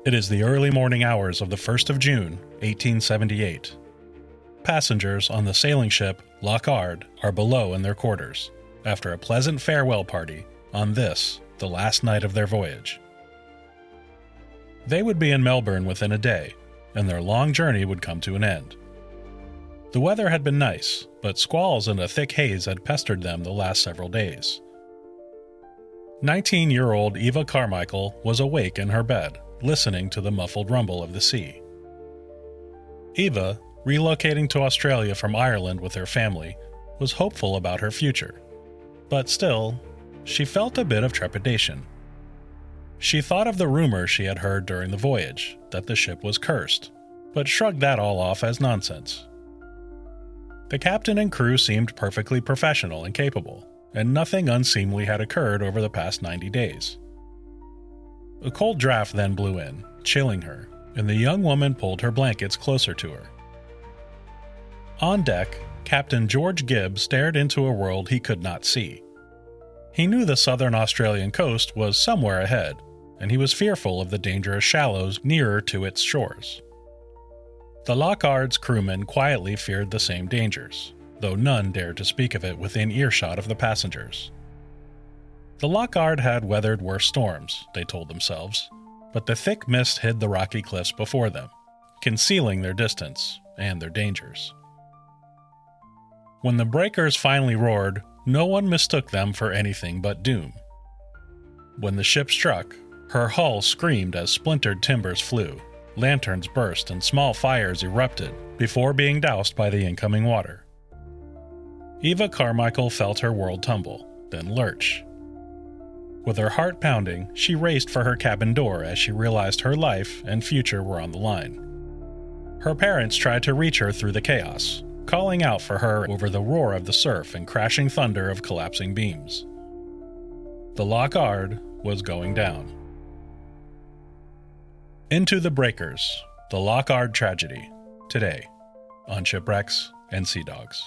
It is the early morning hours of the 1st of June, 1878. Passengers on the sailing ship Loch Ard are below in their quarters, after a pleasant farewell party on this, the last night of their voyage. They would be in Melbourne within a day, and their long journey would come to an end. The weather had been nice, but squalls and a thick haze had pestered them the last several days. 19-year-old Eva Carmichael was awake in her bed, listening to the muffled rumble of the sea. Eva, relocating to Australia from Ireland with her family, was hopeful about her future. But still, she felt a bit of trepidation. She thought of the rumor she had heard during the voyage, that the ship was cursed, but shrugged that all off as nonsense. The captain and crew seemed perfectly professional and capable, and nothing unseemly had occurred over the past 90 days. A cold draft then blew in, chilling her, and the young woman pulled her blankets closer to her. On deck, Captain George Gibb stared into a world he could not see. He knew the southern Australian coast was somewhere ahead, and he was fearful of the dangerous shallows nearer to its shores. The Loch Ard's crewmen quietly feared the same dangers, though none dared to speak of it within earshot of the passengers. The Loch Ard had weathered worse storms, they told themselves, but the thick mist hid the rocky cliffs before them, concealing their distance and their dangers. When the breakers finally roared, no one mistook them for anything but doom. When the ship struck, her hull screamed as splintered timbers flew, lanterns burst and small fires erupted before being doused by the incoming water. Eva Carmichael felt her world tumble, then lurch. With her heart pounding, she raced for her cabin door as she realized her life and future were on the line. Her parents tried to reach her through the chaos, calling out for her over the roar of the surf and crashing thunder of collapsing beams. The Loch Ard was going down. Into the Breakers, the Loch Ard tragedy, today, on Shipwrecks and Sea Dogs.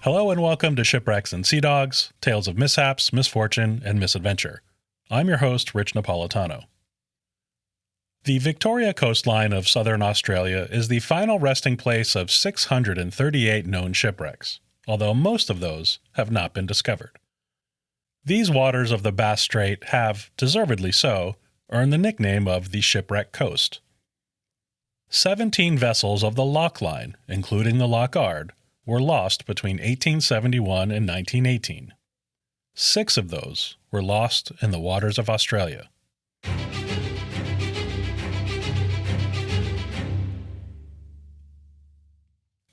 Hello and welcome to Shipwrecks and Sea Dogs, tales of mishaps, misfortune, and misadventure. I'm your host, Rich Napolitano. The Victoria coastline of southern Australia is the final resting place of 638 known shipwrecks, although most of those have not been discovered. These waters of the Bass Strait have, deservedly so, earned the nickname of the Shipwreck Coast. 17 vessels of the Loch Line, including the Loch Ard, were lost between 1871 and 1918. 6 of those were lost in the waters of Australia.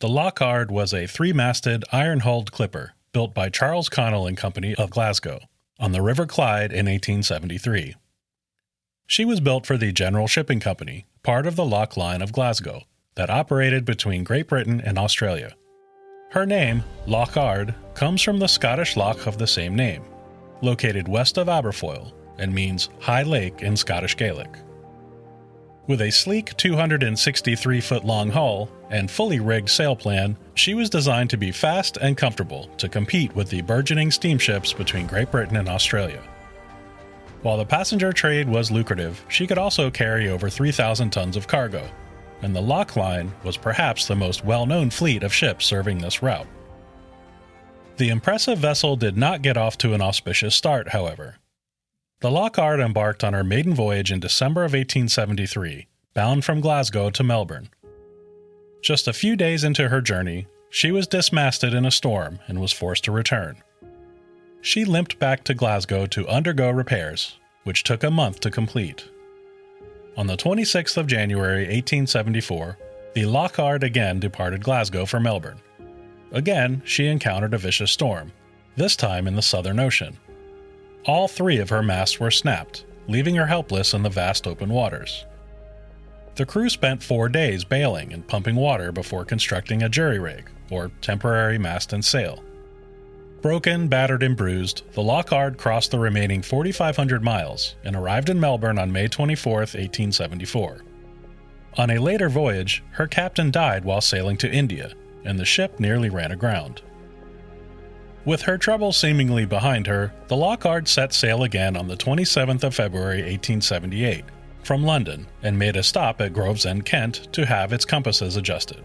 The Loch Ard was a 3-masted, iron-hulled clipper built by Charles Connell and Company of Glasgow on the River Clyde in 1873. She was built for the General Shipping Company, part of the Loch Line of Glasgow, that operated between Great Britain and Australia. Her name, Loch Ard, comes from the Scottish loch of the same name, located west of Aberfoyle, and means high lake in Scottish Gaelic. With a sleek 263-foot-long hull and fully rigged sail plan, she was designed to be fast and comfortable to compete with the burgeoning steamships between Great Britain and Australia. While the passenger trade was lucrative, she could also carry over 3,000 tons of cargo, and the Loch Line was perhaps the most well-known fleet of ships serving this route. The impressive vessel did not get off to an auspicious start, however. The Loch Ard embarked on her maiden voyage in December of 1873, bound from Glasgow to Melbourne. Just a few days into her journey, she was dismasted in a storm and was forced to return. She limped back to Glasgow to undergo repairs, which took a month to complete. On the 26th of January 1874, the Loch Ard again departed Glasgow for Melbourne. Again, she encountered a vicious storm, this time in the Southern Ocean. All 3 of her masts were snapped, leaving her helpless in the vast open waters. The crew spent 4 days bailing and pumping water before constructing a jury rig, or temporary mast and sail. Broken, battered, and bruised, the Loch Ard crossed the remaining 4,500 miles and arrived in Melbourne on May 24, 1874. On a later voyage, her captain died while sailing to India, and the ship nearly ran aground. With her troubles seemingly behind her, the Loch Ard set sail again on the 27th of February 1878 from London and made a stop at Gravesend, Kent, to have its compasses adjusted.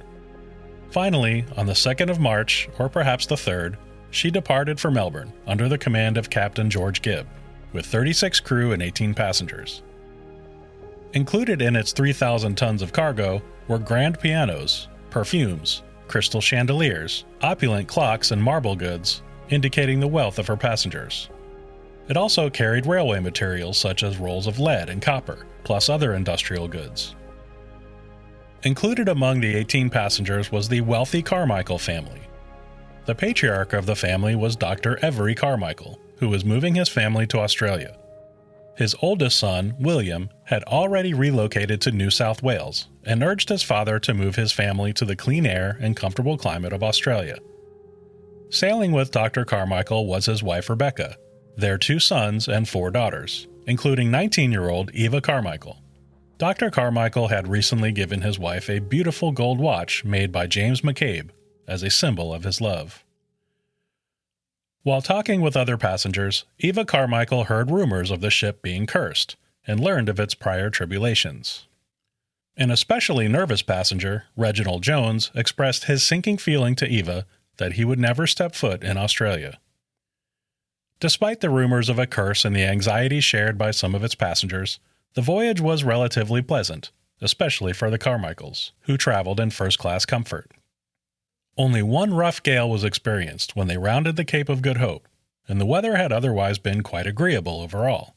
Finally, on the 2nd of March, or perhaps the 3rd, she departed for Melbourne under the command of Captain George Gibb, with 36 crew and 18 passengers. Included in its 3,000 tons of cargo were grand pianos, perfumes, crystal chandeliers, opulent clocks, and marble goods, indicating the wealth of her passengers. It also carried railway materials such as rolls of lead and copper, plus other industrial goods. Included among the 18 passengers was the wealthy Carmichael family. The patriarch of the family was Dr. Eva Carmichael, who was moving his family to Australia. His oldest son, William, had already relocated to New South Wales and urged his father to move his family to the clean air and comfortable climate of Australia. Sailing with Dr. Carmichael was his wife Rebecca, their 2 sons and 4 daughters, including 19-year-old Eva Carmichael. Dr. Carmichael had recently given his wife a beautiful gold watch made by James McCabe as a symbol of his love. While talking with other passengers, Eva Carmichael heard rumors of the ship being cursed and learned of its prior tribulations. An especially nervous passenger, Reginald Jones, expressed his sinking feeling to Eva that he would never step foot in Australia. Despite the rumors of a curse and the anxiety shared by some of its passengers, the voyage was relatively pleasant, especially for the Carmichaels, who traveled in first-class comfort. Only one rough gale was experienced when they rounded the Cape of Good Hope, and the weather had otherwise been quite agreeable overall.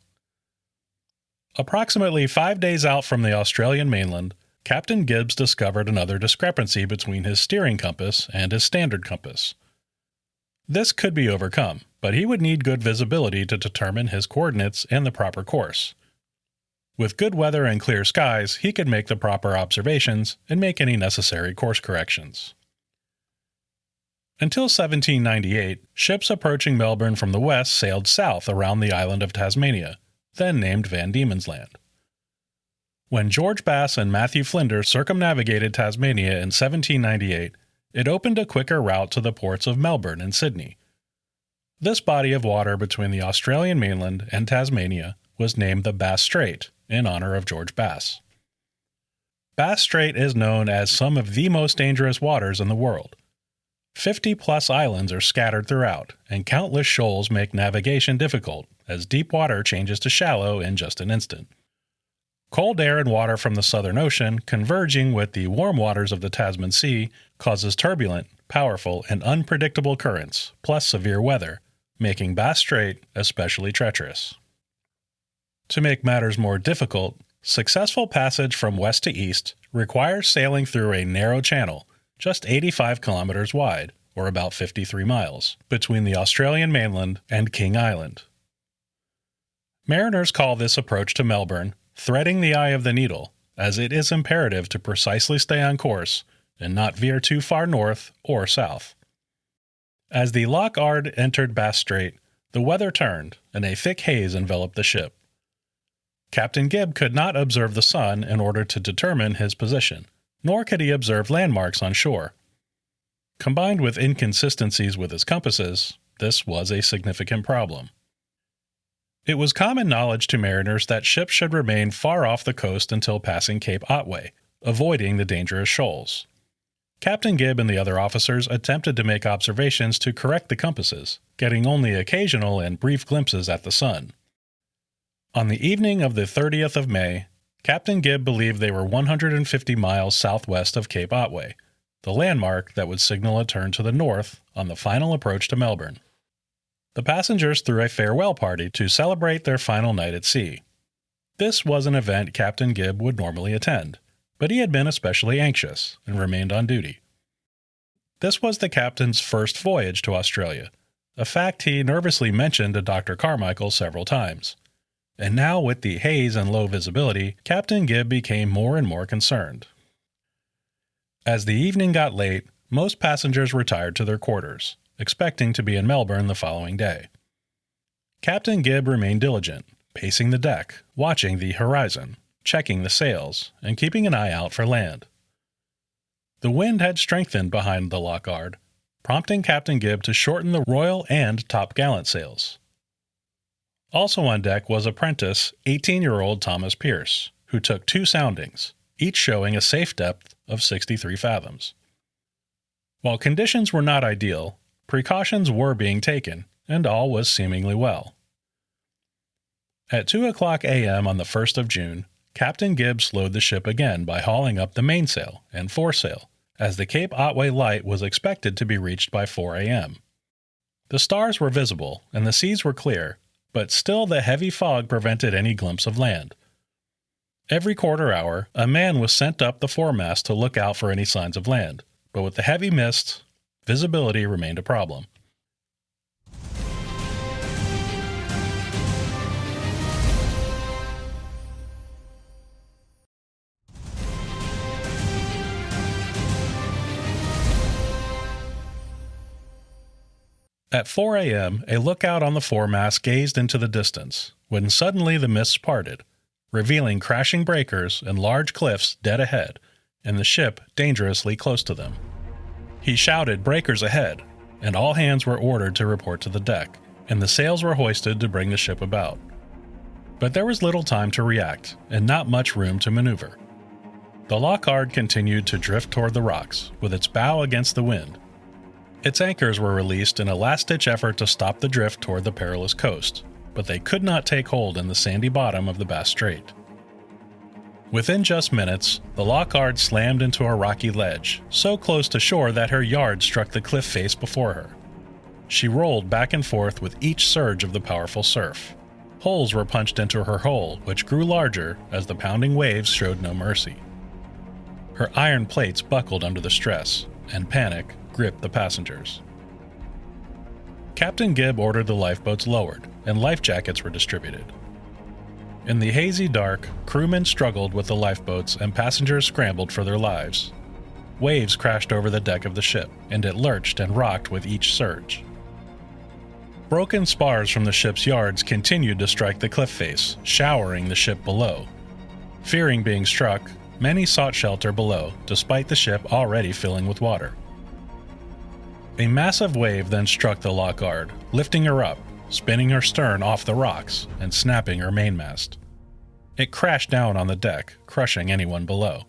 Approximately 5 days out from the Australian mainland, Captain Gibbs discovered another discrepancy between his steering compass and his standard compass. This could be overcome, but he would need good visibility to determine his coordinates and the proper course. With good weather and clear skies, he could make the proper observations and make any necessary course corrections. Until 1798, ships approaching Melbourne from the west sailed south around the island of Tasmania, then named Van Diemen's Land. When George Bass and Matthew Flinders circumnavigated Tasmania in 1798, it opened a quicker route to the ports of Melbourne and Sydney. This body of water between the Australian mainland and Tasmania was named the Bass Strait in honor of George Bass. Bass Strait is known as some of the most dangerous waters in the world. 50-plus islands are scattered throughout, and countless shoals make navigation difficult as deep water changes to shallow in just an instant. Cold air and water from the Southern Ocean converging with the warm waters of the Tasman Sea causes turbulent, powerful, and unpredictable currents, plus severe weather, making Bass Strait especially treacherous. To make matters more difficult, successful passage from west to east requires sailing through a narrow channel, just 85 kilometers wide, or about 53 miles, between the Australian mainland and King Island. Mariners call this approach to Melbourne threading the eye of the needle, as it is imperative to precisely stay on course and not veer too far north or south. As the Loch Ard entered Bass Strait, the weather turned and a thick haze enveloped the ship. Captain Gibb could not observe the sun in order to determine his position, nor could he observe landmarks on shore. Combined with inconsistencies with his compasses, this was a significant problem. It was common knowledge to mariners that ships should remain far off the coast until passing Cape Otway, avoiding the dangerous shoals. Captain Gibb and the other officers attempted to make observations to correct the compasses, getting only occasional and brief glimpses at the sun. On the evening of the 30th of May, Captain Gibb believed they were 150 miles southwest of Cape Otway, the landmark that would signal a turn to the north on the final approach to Melbourne. The passengers threw a farewell party to celebrate their final night at sea. This was an event Captain Gibb would normally attend, but he had been especially anxious and remained on duty. This was the captain's first voyage to Australia, a fact he nervously mentioned to Dr. Carmichael several times. And now, with the haze and low visibility, Captain Gibb became more and more concerned. As the evening got late, most passengers retired to their quarters, expecting to be in Melbourne the following day. Captain Gibb remained diligent, pacing the deck, watching the horizon, checking the sails, and keeping an eye out for land. The wind had strengthened behind the Loch Ard, prompting Captain Gibb to shorten the royal and topgallant sails. Also on deck was apprentice 18-year-old Thomas Pearce, who took 2 soundings, each showing a safe depth of 63 fathoms. While conditions were not ideal, precautions were being taken, and all was seemingly well. At 2:00 a.m. on the 1st of June, Captain Gibb slowed the ship again by hauling up the mainsail and foresail, as the Cape Otway light was expected to be reached by 4 a.m. The stars were visible, and the seas were clear, but still the heavy fog prevented any glimpse of land. Every quarter hour, a man was sent up the foremast to look out for any signs of land, but with the heavy mist, visibility remained a problem. At 4 a.m., a lookout on the foremast gazed into the distance, when suddenly the mists parted, revealing crashing breakers and large cliffs dead ahead, and the ship dangerously close to them. He shouted breakers ahead, and all hands were ordered to report to the deck, and the sails were hoisted to bring the ship about. But there was little time to react, and not much room to maneuver. The Loch Ard continued to drift toward the rocks, with its bow against the wind. Its anchors were released in a last-ditch effort to stop the drift toward the perilous coast, but they could not take hold in the sandy bottom of the Bass Strait. Within just minutes, the Loch Ard slammed into a rocky ledge, so close to shore that her yard struck the cliff face before her. She rolled back and forth with each surge of the powerful surf. Holes were punched into her hull, which grew larger as the pounding waves showed no mercy. Her iron plates buckled under the stress, and panic gripped the passengers. Captain Gibb ordered the lifeboats lowered, and life jackets were distributed. In the hazy dark, crewmen struggled with the lifeboats and passengers scrambled for their lives. Waves crashed over the deck of the ship, and it lurched and rocked with each surge. Broken spars from the ship's yards continued to strike the cliff face, showering the ship below. Fearing being struck, many sought shelter below, despite the ship already filling with water. A massive wave then struck the Loch Ard, lifting her up, spinning her stern off the rocks, and snapping her mainmast. It crashed down on the deck, crushing anyone below.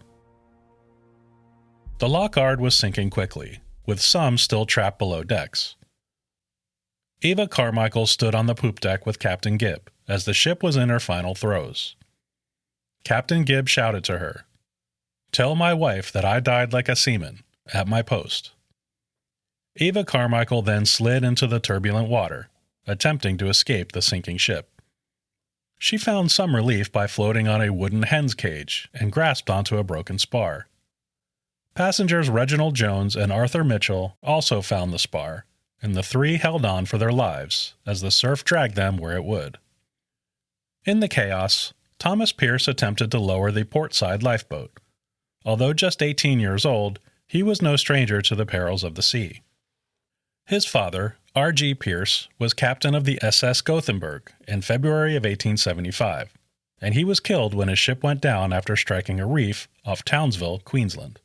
The Loch Ard was sinking quickly, with some still trapped below decks. Eva Carmichael stood on the poop deck with Captain Gibb, as the ship was in her final throes. Captain Gibb shouted to her, "Tell my wife that I died like a seaman, at my post." Eva Carmichael then slid into the turbulent water, attempting to escape the sinking ship. She found some relief by floating on a wooden hen's cage and grasped onto a broken spar. Passengers Reginald Jones and Arthur Mitchell also found the spar, and the 3 held on for their lives as the surf dragged them where it would. In the chaos, Thomas Pearce attempted to lower the portside lifeboat. Although just 18 years old, he was no stranger to the perils of the sea. His father, R.G. Pearce, was captain of the SS Gothenburg in February of 1875, and he was killed when his ship went down after striking a reef off Townsville, Queensland.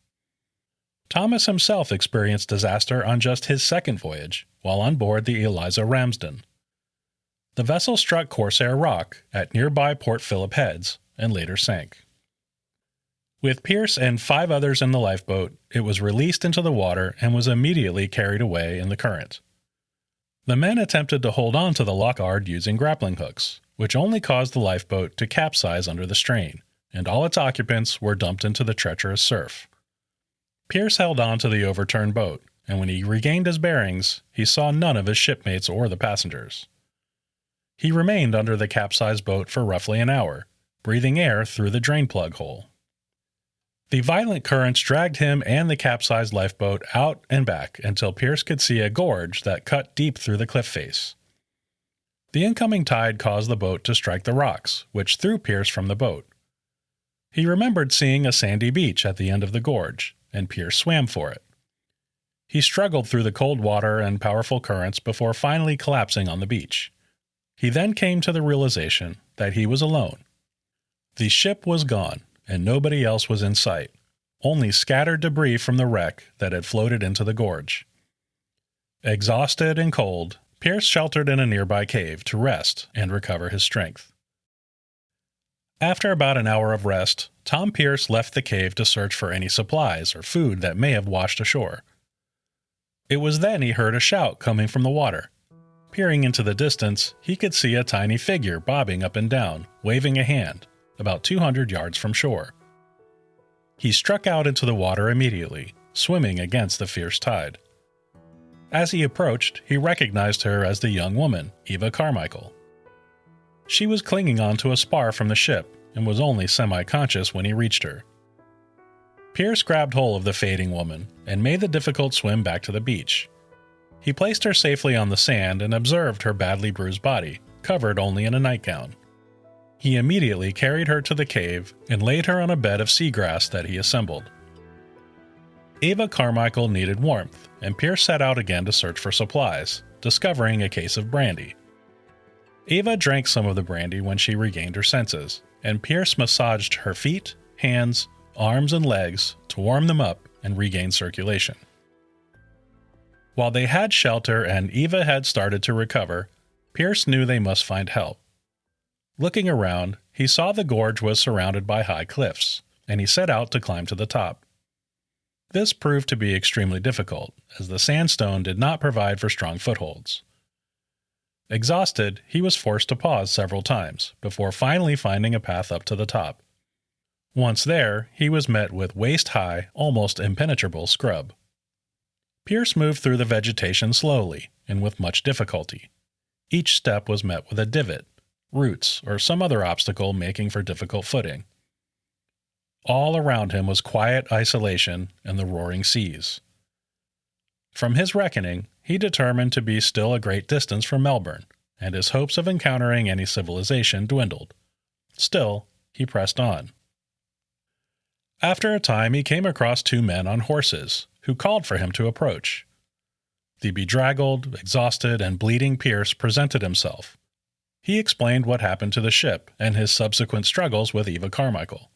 Thomas himself experienced disaster on just his second voyage, while on board the Eliza Ramsden. The vessel struck Corsair Rock at nearby Port Phillip Heads and later sank. With Pearce and 5 others in the lifeboat, it was released into the water and was immediately carried away in the current. The men attempted to hold on to the Loch Ard using grappling hooks, which only caused the lifeboat to capsize under the strain, and all its occupants were dumped into the treacherous surf. Pearce held on to the overturned boat, and when he regained his bearings, he saw none of his shipmates or the passengers. He remained under the capsized boat for roughly an hour, breathing air through the drain plug hole. The violent currents dragged him and the capsized lifeboat out and back until Pearce could see a gorge that cut deep through the cliff face. The incoming tide caused the boat to strike the rocks, which threw Pearce from the boat. He remembered seeing a sandy beach at the end of the gorge, and Pearce swam for it. He struggled through the cold water and powerful currents before finally collapsing on the beach. He then came to the realization that he was alone. The ship was gone, and nobody else was in sight, only scattered debris from the wreck that had floated into the gorge. Exhausted and cold, Pearce sheltered in a nearby cave to rest and recover his strength. After about an hour of rest, Tom Pearce left the cave to search for any supplies or food that may have washed ashore. It was then he heard a shout coming from the water. Peering into the distance, he could see a tiny figure bobbing up and down, waving a hand, about 200 yards from shore. He struck out into the water immediately, swimming against the fierce tide. As he approached, he recognized her as the young woman, Eva Carmichael. She was clinging onto a spar from the ship and was only semi-conscious when he reached her. Pearce grabbed hold of the fading woman and made the difficult swim back to the beach. He placed her safely on the sand and observed her badly bruised body, covered only in a nightgown. He immediately carried her to the cave and laid her on a bed of seagrass that he assembled. Eva Carmichael needed warmth, and Pearce set out again to search for supplies, discovering a case of brandy. Eva drank some of the brandy when she regained her senses, and Pearce massaged her feet, hands, arms, and legs to warm them up and regain circulation. While they had shelter and Eva had started to recover, Pearce knew they must find help. Looking around, he saw the gorge was surrounded by high cliffs, and he set out to climb to the top. This proved to be extremely difficult, as the sandstone did not provide for strong footholds. Exhausted, he was forced to pause several times, before finally finding a path up to the top. Once there, he was met with waist-high, almost impenetrable scrub. Pearce moved through the vegetation slowly, and with much difficulty. Each step was met with a divot, roots, or some other obstacle making for difficult footing. All around him was quiet isolation and the roaring seas. From his reckoning, he determined to be still a great distance from Melbourne, and his hopes of encountering any civilization dwindled. Still, he pressed on. After a time, he came across two men on horses, who called for him to approach. The bedraggled, exhausted, and bleeding Pearce presented himself. He explained what happened to the ship and his subsequent struggles with Eva Carmichael.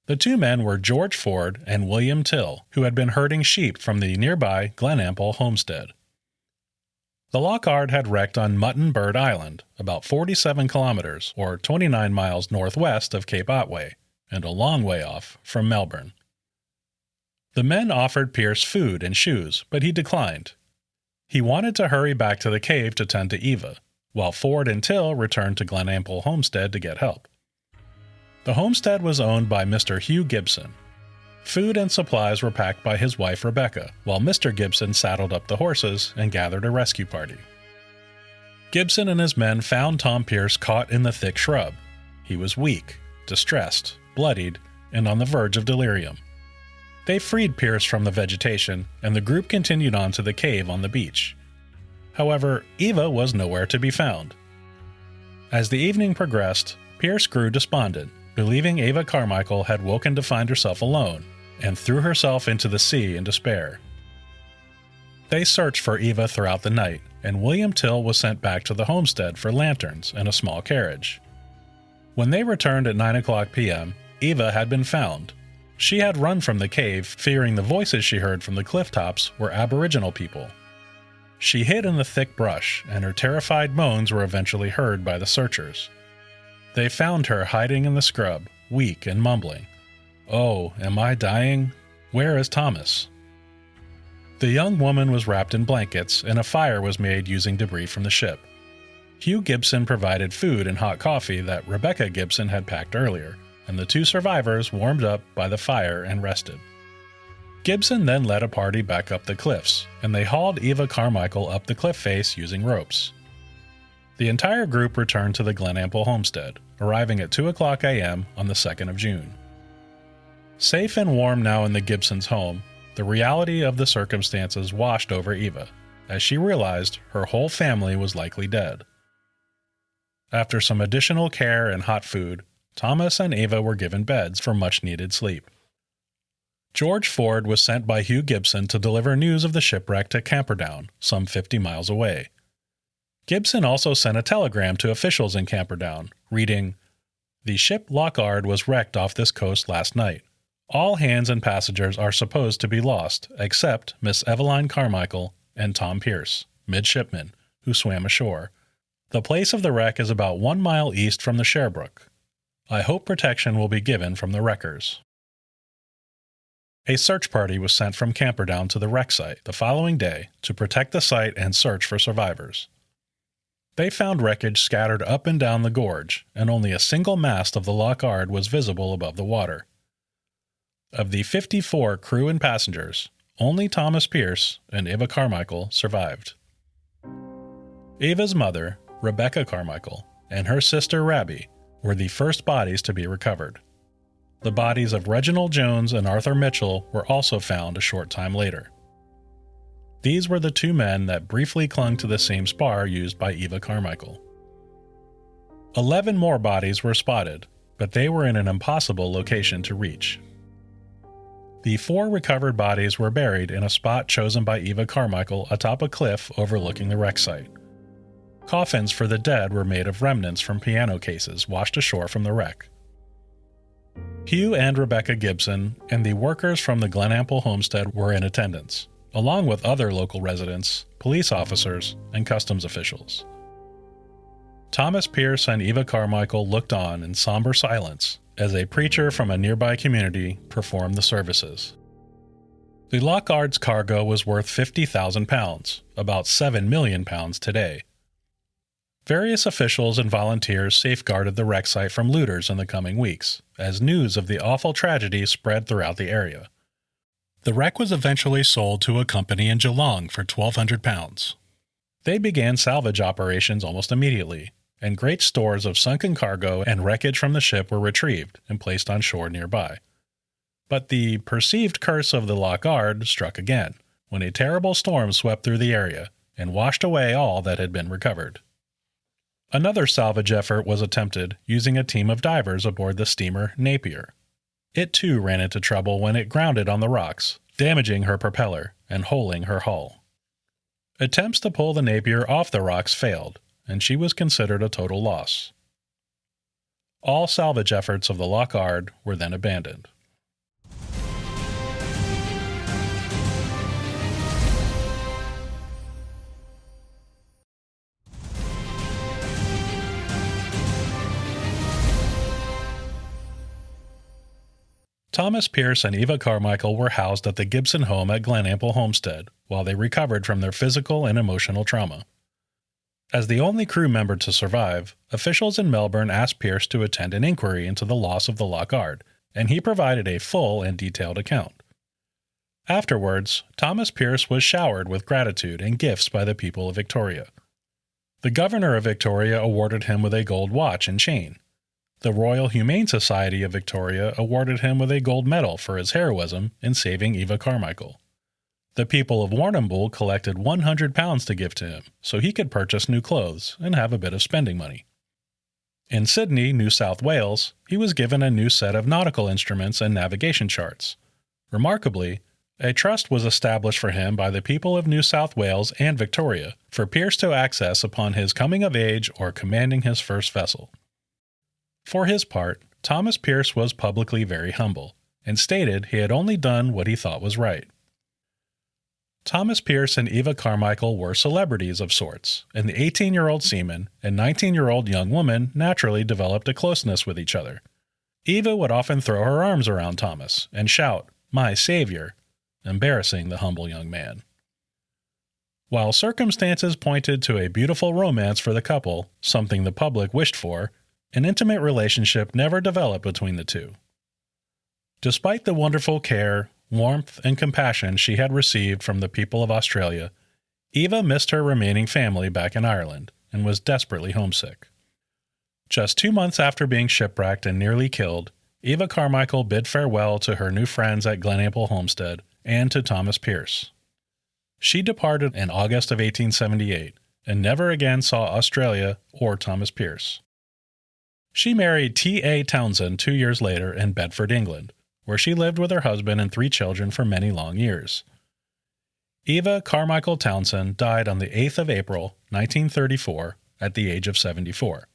The two men were George Ford and William Till, who had been herding sheep from the nearby Glenample homestead. The Loch Ard had wrecked on Mutton Bird Island, about 47 kilometers or 29 miles northwest of Cape Otway, and a long way off from Melbourne. The men offered Pearce food and shoes, but he declined. He wanted to hurry back to the cave to tend to Eva, while Ford and Till returned to Glenample homestead to get help. The homestead was owned by Mr. Hugh Gibson. Food and supplies were packed by his wife Rebecca, while Mr. Gibson saddled up the horses and gathered a rescue party. Gibson and his men found Tom Pearce caught in the thick shrub. He was weak, distressed, bloodied, and on the verge of delirium. They freed Pearce from the vegetation, and the group continued on to the cave on the beach. However, Eva was nowhere to be found. As the evening progressed, Pearce grew despondent, believing Eva Carmichael had woken to find herself alone, and threw herself into the sea in despair. They searched for Eva throughout the night, and William Till was sent back to the homestead for lanterns and a small carriage. When they returned at 9:00 p.m., Eva had been found. She had run from the cave, fearing the voices she heard from the cliff tops were Aboriginal people. She hid in the thick brush, and her terrified moans were eventually heard by the searchers. They found her hiding in the scrub, weak and mumbling, "Oh, am I dying? Where is Thomas?" The young woman was wrapped in blankets, and a fire was made using debris from the ship. Hugh Gibson provided food and hot coffee that Rebecca Gibson had packed earlier, and the two survivors warmed up by the fire and rested. Gibson then led a party back up the cliffs, and they hauled Eva Carmichael up the cliff face using ropes. The entire group returned to the Glenample homestead, arriving at 2:00 a.m. on the 2nd of June. Safe and warm now in the Gibsons' home, the reality of the circumstances washed over Eva, as she realized her whole family was likely dead. After some additional care and hot food, Thomas and Eva were given beds for much-needed sleep. George Ford was sent by Hugh Gibson to deliver news of the shipwreck to Camperdown, some 50 miles away. Gibson also sent a telegram to officials in Camperdown, reading, "The ship Loch Ard was wrecked off this coast last night. All hands and passengers are supposed to be lost, except Miss Eva Carmichael and Tom Pearce, midshipman, who swam ashore. The place of the wreck is about 1 mile east from the Sherbrooke. I hope protection will be given from the wreckers." A search party was sent from Camperdown to the wreck site the following day to protect the site and search for survivors. They found wreckage scattered up and down the gorge, and only a single mast of the Loch Ard was visible above the water. Of the 54 crew and passengers, only Thomas Pearce and Eva Carmichael survived. Eva's mother, Rebecca Carmichael, and her sister Rabbi were the first bodies to be recovered. The bodies of Reginald Jones and Arthur Mitchell were also found a short time later. These were the 2 men that briefly clung to the same spar used by Eva Carmichael. 11 more bodies were spotted, but they were in an impossible location to reach. The 4 recovered bodies were buried in a spot chosen by Eva Carmichael atop a cliff overlooking the wreck site. Coffins for the dead were made of remnants from piano cases washed ashore from the wreck. Hugh and Rebecca Gibson and the workers from the Glenample homestead were in attendance, along with other local residents, police officers, and customs officials. Thomas Pearce and Eva Carmichael looked on in somber silence as a preacher from a nearby community performed the services. The Loch Ard's cargo was worth £50,000, about £7 million today. Various officials and volunteers safeguarded the wreck site from looters in the coming weeks, as news of the awful tragedy spread throughout the area. The wreck was eventually sold to a company in Geelong for £1,200. They began salvage operations almost immediately, and great stores of sunken cargo and wreckage from the ship were retrieved and placed on shore nearby. But the perceived curse of the Loch Ard struck again, when a terrible storm swept through the area and washed away all that had been recovered. Another salvage effort was attempted using a team of divers aboard the steamer Napier. It too ran into trouble when it grounded on the rocks, damaging her propeller and holing her hull. Attempts to pull the Napier off the rocks failed, and she was considered a total loss. All salvage efforts of the Loch Ard were then abandoned. Thomas Pearce and Eva Carmichael were housed at the Gibson home at Glenample Homestead while they recovered from their physical and emotional trauma. As the only crew member to survive, officials in Melbourne asked Pearce to attend an inquiry into the loss of the Loch Ard, and he provided a full and detailed account. Afterwards, Thomas Pearce was showered with gratitude and gifts by the people of Victoria. The Governor of Victoria awarded him with a gold watch and chain. The Royal Humane Society of Victoria awarded him with a gold medal for his heroism in saving Eva Carmichael. The people of Warrnambool collected £100 to give to him so he could purchase new clothes and have a bit of spending money. In Sydney, New South Wales, he was given a new set of nautical instruments and navigation charts. Remarkably, a trust was established for him by the people of New South Wales and Victoria for Pearce to access upon his coming of age or commanding his first vessel. For his part, Thomas Pearce was publicly very humble, and stated he had only done what he thought was right. Thomas Pearce and Eva Carmichael were celebrities of sorts, and the 18-year-old seaman and 19-year-old young woman naturally developed a closeness with each other. Eva would often throw her arms around Thomas and shout, "My savior," embarrassing the humble young man. While circumstances pointed to a beautiful romance for the couple, something the public wished for, an intimate relationship never developed between the two. Despite the wonderful care, warmth, and compassion she had received from the people of Australia, Eva missed her remaining family back in Ireland and was desperately homesick. Just 2 months after being shipwrecked and nearly killed, Eva Carmichael bid farewell to her new friends at Glenaple Homestead and to Thomas Pearce. She departed in August of 1878 and never again saw Australia or Thomas Pearce. She married T.A. Townsend 2 years later in Bedford, England, where she lived with her husband and 3 children for many long years. Eva Carmichael Townsend died on the 8th of April, 1934, at the age of 74.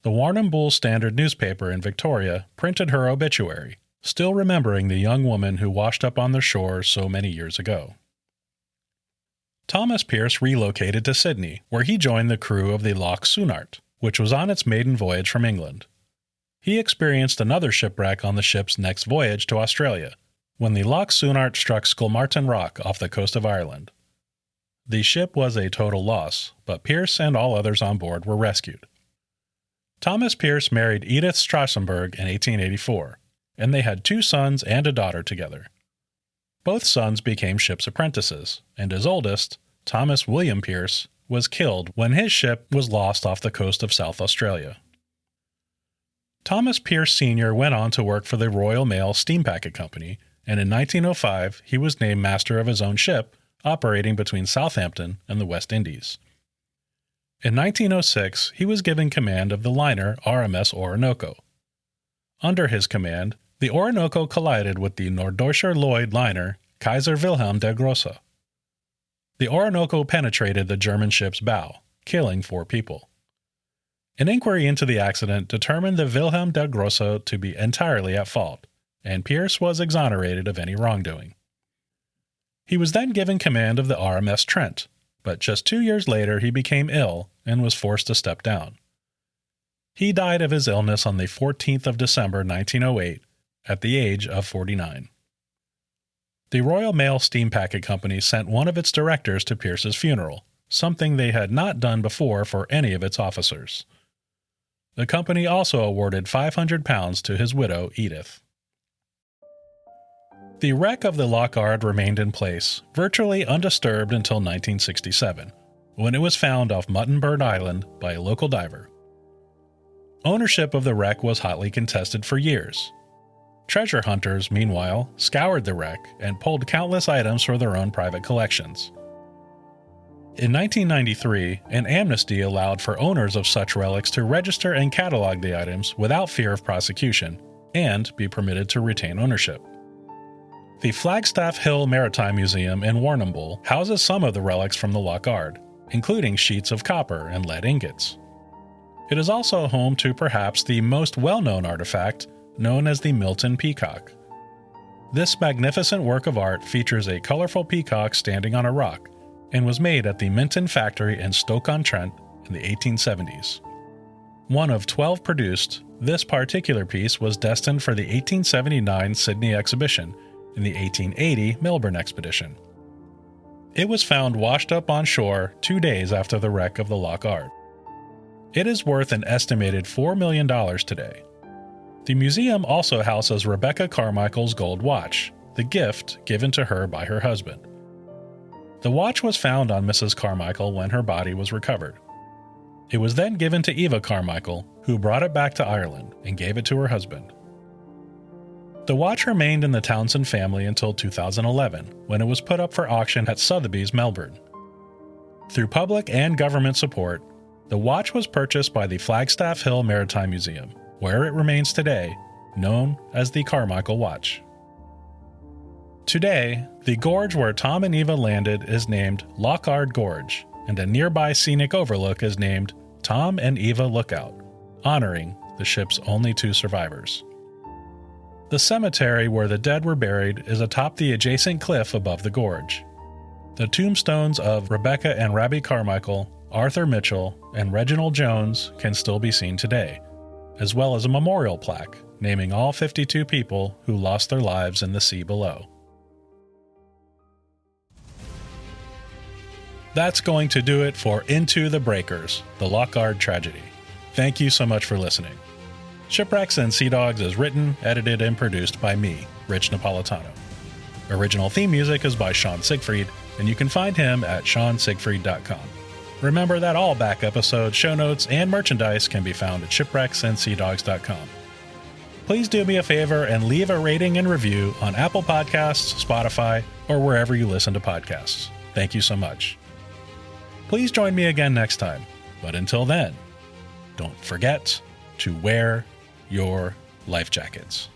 The Warrnambool Bull Standard newspaper in Victoria printed her obituary, still remembering the young woman who washed up on the shore so many years ago. Thomas Pearce relocated to Sydney, where he joined the crew of the Loch Ard, which was on its maiden voyage from England. He experienced another shipwreck on the ship's next voyage to Australia, when the Loch Ard struck Skulmartin Rock off the coast of Ireland. The ship was a total loss, but Pearce and all others on board were rescued. Thomas Pearce married Edith Strassenberg in 1884, and they had 2 sons and a daughter together. Both sons became ship's apprentices, and his oldest, Thomas William Pearce, was killed when his ship was lost off the coast of South Australia. Thomas Pearce Sr. went on to work for the Royal Mail Steam Packet Company, and in 1905 he was named master of his own ship, operating between Southampton and the West Indies. In 1906 he was given command of the liner RMS Orinoco. Under his command, the Orinoco collided with the Norddeutscher Lloyd liner Kaiser Wilhelm der Grosse. The Orinoco penetrated the German ship's bow, killing 4 people. An inquiry into the accident determined the Wilhelm der Grosse to be entirely at fault, and Pearce was exonerated of any wrongdoing. He was then given command of the RMS Trent, but just 2 years later he became ill and was forced to step down. He died of his illness on the 14th of December 1908 at the age of 49. The Royal Mail Steam Packet Company sent one of its directors to Pearce's funeral, something they had not done before for any of its officers. The company also awarded £500 to his widow, Edith. The wreck of the Loch Ard remained in place, virtually undisturbed until 1967, when it was found off Muttonbird Island by a local diver. Ownership of the wreck was hotly contested for years. Treasure hunters, meanwhile, scoured the wreck and pulled countless items for their own private collections. In 1993, an amnesty allowed for owners of such relics to register and catalog the items without fear of prosecution, and be permitted to retain ownership. The Flagstaff Hill Maritime Museum in Warrnambool houses some of the relics from the Loch Ard, including sheets of copper and lead ingots. It is also home to perhaps the most well-known artifact, known as the Milton Peacock. This magnificent work of art features a colorful peacock standing on a rock, and was made at the Minton factory in Stoke-on-Trent in the 1870s. One of 12 produced, this particular piece was destined for the 1879 Sydney exhibition and the 1880 Melbourne expedition. It was found washed up on shore 2 days after the wreck of the Loch Ard. It is worth an estimated $4 million today. The museum also houses Rebecca Carmichael's gold watch, the gift given to her by her husband. The watch was found on Mrs. Carmichael when her body was recovered. It was then given to Eva Carmichael, who brought it back to Ireland and gave it to her husband. The watch remained in the Townsend family until 2011, when it was put up for auction at Sotheby's, Melbourne. Through public and government support, the watch was purchased by the Flagstaff Hill Maritime Museum, where it remains today, known as the Carmichael Watch. Today, the gorge where Tom and Eva landed is named Loch Ard Gorge, and a nearby scenic overlook is named Tom and Eva Lookout, honoring the ship's only 2 survivors. The cemetery where the dead were buried is atop the adjacent cliff above the gorge. The tombstones of Rebecca and Rabbie Carmichael, Arthur Mitchell, and Reginald Jones can still be seen today, as well as a memorial plaque naming all 52 people who lost their lives in the sea below. That's going to do it for Into the Breakers, the Loch Ard tragedy. Thank you so much for listening. Shipwrecks and Sea Dogs is written, edited, and produced by me, Rich Napolitano. Original theme music is by Sean Siegfried, and you can find him at seansiegfried.com. Remember that all back episodes, show notes, and merchandise can be found at shipwrecksandseadogs.com. please do me a favor and leave a rating and review on Apple Podcasts, Spotify, or wherever you listen to podcasts. Thank you so much. Please join me again next time, but until then, don't forget to wear your life jackets.